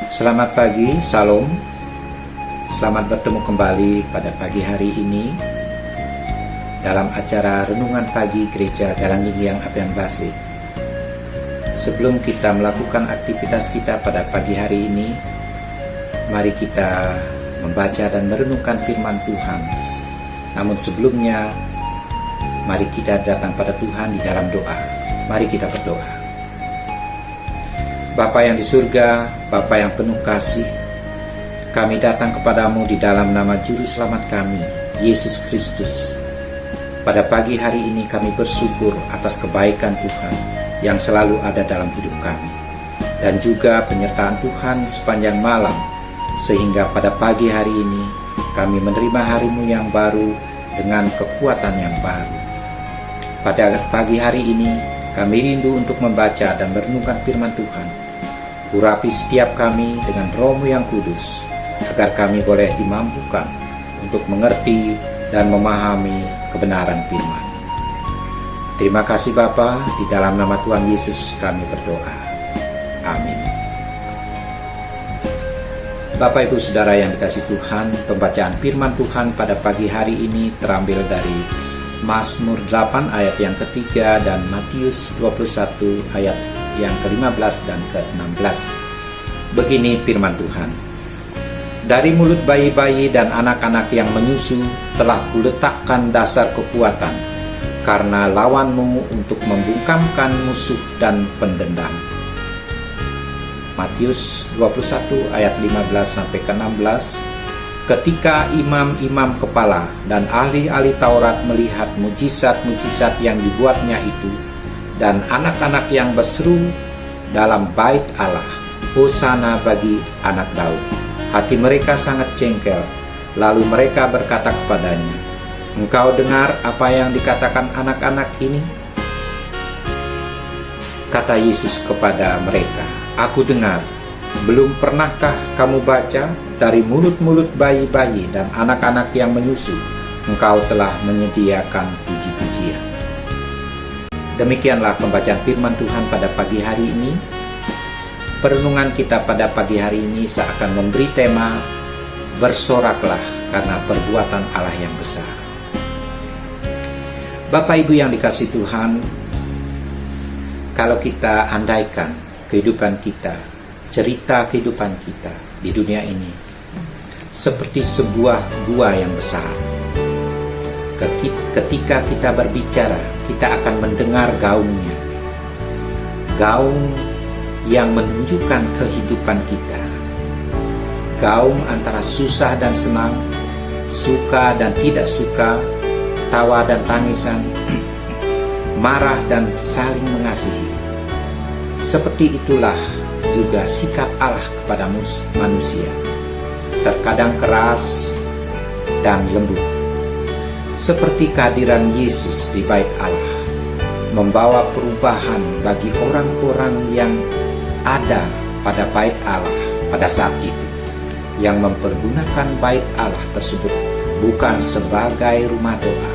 Selamat pagi, Salam. Selamat bertemu kembali pada pagi hari ini dalam acara Renungan Pagi Gereja Galangdingiang Apian Base. Sebelum kita melakukan aktivitas kita pada pagi hari ini, mari kita membaca dan merenungkan firman Tuhan. Namun sebelumnya, mari kita datang pada Tuhan di dalam doa. Mari kita berdoa. Bapa yang di surga, Bapa yang penuh kasih, kami datang kepadamu di dalam nama Juru Selamat kami, Yesus Kristus. Pada pagi hari ini kami bersyukur atas kebaikan Tuhan yang selalu ada dalam hidup kami, dan juga penyertaan Tuhan sepanjang malam, sehingga pada pagi hari ini kami menerima hari-Mu yang baru dengan kekuatan yang baru. Pada pagi hari ini kami rindu untuk membaca dan merenungkan firman Tuhan. Urapi setiap kami dengan Roh-Mu yang kudus, agar kami boleh dimampukan untuk mengerti dan memahami kebenaran firman. Terima kasih Bapa, di dalam nama Tuhan Yesus kami berdoa. Amin. Bapak Ibu Saudara yang dikasihi Tuhan, pembacaan firman Tuhan pada pagi hari ini terambil dari Mazmur 8 ayat yang ketiga dan Matius 21 ayat yang ke-15 dan ke-16. Begini firman Tuhan. Dari mulut bayi-bayi dan anak-anak yang menyusu telah kuletakkan dasar kekuatan, karena lawanmu untuk membungkamkan musuh dan pendendam. Matius 21 ayat 15 sampai ke-16. Ketika imam-imam kepala dan ahli-ahli Taurat melihat mujizat-mujizat yang dibuatnya itu, dan anak-anak yang berseru dalam bait Allah, Hosana bagi anak Daud, hati mereka sangat jengkel. Lalu mereka berkata kepadanya, Engkau dengar apa yang dikatakan anak-anak ini? Kata Yesus kepada mereka, Aku dengar. Belum pernahkah kamu baca, dari mulut-mulut bayi-bayi dan anak-anak yang menyusu, Engkau telah menyediakan puji-pujian. Demikianlah pembacaan firman Tuhan pada pagi hari ini. Perenungan kita pada pagi hari ini seakan memberi tema Bersoraklah karena perbuatan Allah yang besar. Bapak Ibu yang dikasihi Tuhan, kalau kita andaikan kehidupan kita, cerita kehidupan kita di dunia ini seperti sebuah gua yang besar. Ketika kita berbicara, kita akan mendengar gaungnya. Gaung yang menunjukkan kehidupan kita. Gaung antara susah dan senang, suka dan tidak suka, tawa dan tangisan, marah dan saling mengasihi. Seperti itulah juga sikap Allah kepada manusia. Terkadang keras dan lembut. Seperti kehadiran Yesus di bait Allah, membawa perubahan bagi orang-orang yang ada pada bait Allah pada saat itu, yang mempergunakan bait Allah tersebut bukan sebagai rumah doa.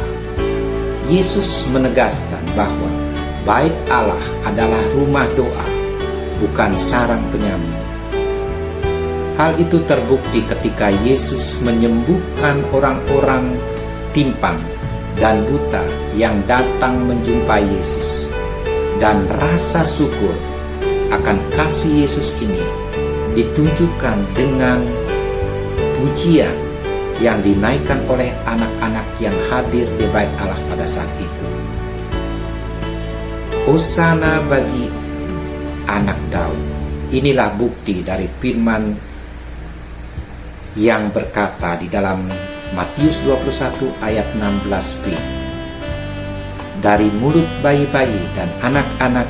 Yesus menegaskan bahwa bait Allah adalah rumah doa, bukan sarang penyamun. Hal itu terbukti ketika Yesus menyembuhkan orang-orang timpang dan buta yang datang menjumpai Yesus, dan rasa syukur akan kasih Yesus ini ditunjukkan dengan pujian yang dinaikkan oleh anak-anak yang hadir di bait Allah pada saat itu. Hosana bagi anak Daud. Inilah bukti dari firman yang berkata di dalam Matius 21 ayat 16b, dari mulut bayi-bayi dan anak-anak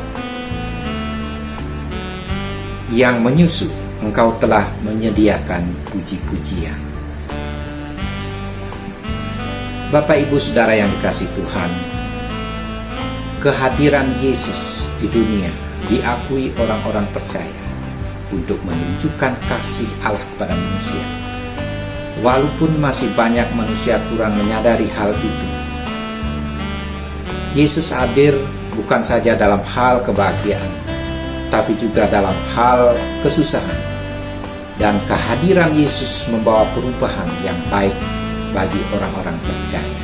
yang menyusu, Engkau telah menyediakan puji-pujian. Bapak Ibu Saudara yang dikasihi Tuhan, kehadiran Yesus di dunia diakui orang-orang percaya untuk menunjukkan kasih Allah kepada manusia. Walaupun masih banyak manusia kurang menyadari hal itu, Yesus hadir bukan saja dalam hal kebahagiaan, tapi juga dalam hal kesusahan. Dan kehadiran Yesus membawa perubahan yang baik bagi orang-orang percaya.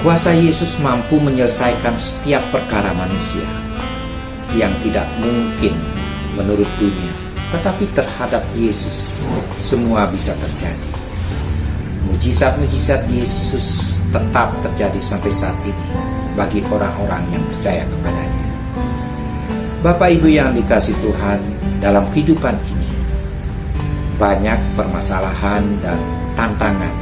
Kuasa Yesus mampu menyelesaikan setiap perkara manusia yang tidak mungkin menurut dunia, tetapi terhadap Yesus semua bisa terjadi. Mujizat-mujizat Yesus tetap terjadi sampai saat ini bagi orang-orang yang percaya kepadanya. Bapak Ibu yang dikasihi Tuhan, dalam kehidupan ini banyak permasalahan dan tantangan.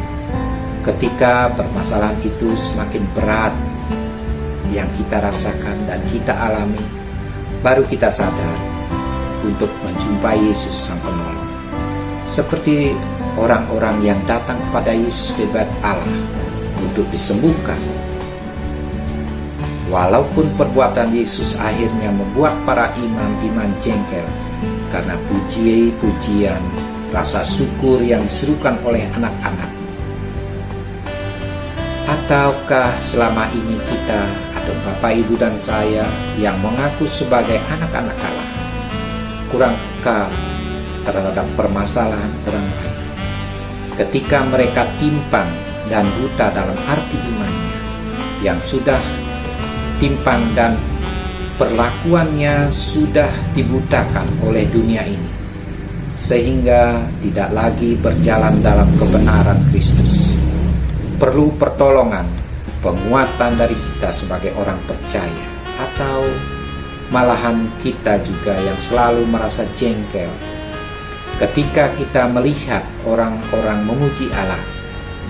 Ketika permasalahan itu semakin berat yang kita rasakan dan kita alami, baru kita sadar untuk menjumpai Yesus Sang Penolong. Seperti orang-orang yang datang kepada Yesus di bait Allah untuk disembuhkan. Walaupun perbuatan Yesus akhirnya membuat para imam-imam jengkel karena puji-pujian, rasa syukur yang diserukan oleh anak-anak. Ataukah selama ini kita atau Bapak Ibu dan saya yang mengaku sebagai anak-anak Allah kurangkah terhadap permasalahan orang lain ketika mereka timpang dan buta dalam arti imannya, yang sudah timpang dan perlakuannya sudah dibutakan oleh dunia ini, sehingga tidak lagi berjalan dalam kebenaran Kristus. Perlu pertolongan, penguatan dari kita sebagai orang percaya, atau malahan kita juga yang selalu merasa jengkel ketika kita melihat orang-orang memuji Allah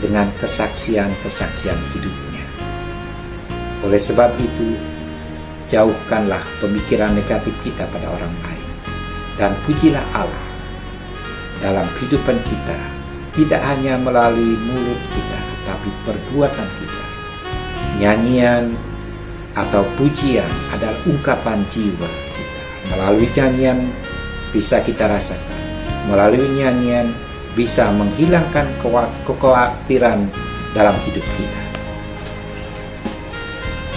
dengan kesaksian-kesaksian hidupnya. Oleh sebab itu, jauhkanlah pemikiran negatif kita pada orang lain, dan pujilah Allah dalam kehidupan kita, tidak hanya melalui mulut kita, tapi perbuatan kita. Nyanyian atau pujian adalah ungkapan jiwa kita. Melalui nyanyian bisa kita rasakan, melalui nyanyian bisa menghilangkan kekhawatiran dalam hidup kita.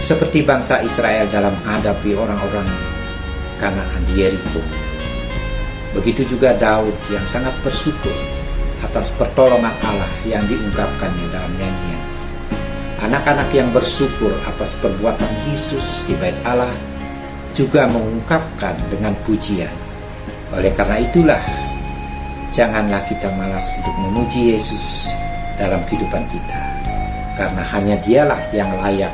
Seperti bangsa Israel dalam menghadapi orang-orang Kanaan di Yeriko, begitu juga Daud yang sangat bersyukur atas pertolongan Allah yang diungkapkannya dalam nyanyian. Anak-anak yang bersyukur atas perbuatan Yesus di bait Allah juga mengungkapkan dengan pujian. Oleh karena itulah, janganlah kita malas untuk memuji Yesus dalam kehidupan kita, karena hanya Dialah yang layak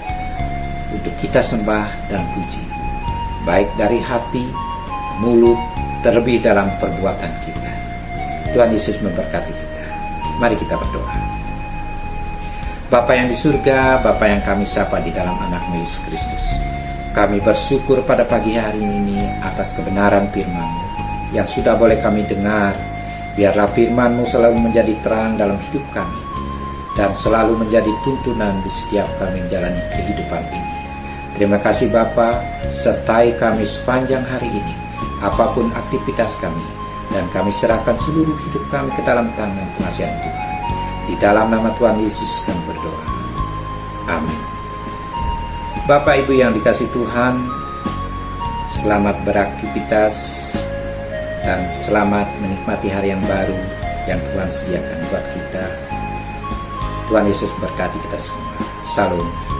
untuk kita sembah dan puji, baik dari hati, mulut, terlebih dalam perbuatan kita. Tuhan Yesus memberkati kita. Mari kita berdoa. Bapa yang di surga, Bapa yang kami sapa di dalam anak-Mu Yesus Kristus, kami bersyukur pada pagi hari ini atas kebenaran firman-Mu yang sudah boleh kami dengar. Biarlah firman-Mu selalu menjadi terang dalam hidup kami dan selalu menjadi tuntunan di setiap kami menjalani kehidupan ini. Terima kasih Bapa, sertai kami sepanjang hari ini, apapun aktivitas kami, dan kami serahkan seluruh hidup kami ke dalam tangan pengasihan Tuhan. Di dalam nama Tuhan Yesus kami berdoa. Amin. Bapak Ibu yang dikasihi Tuhan, selamat beraktivitas dan selamat menikmati hari yang baru yang Tuhan sediakan buat kita. Tuhan Yesus berkati kita semua. Salam.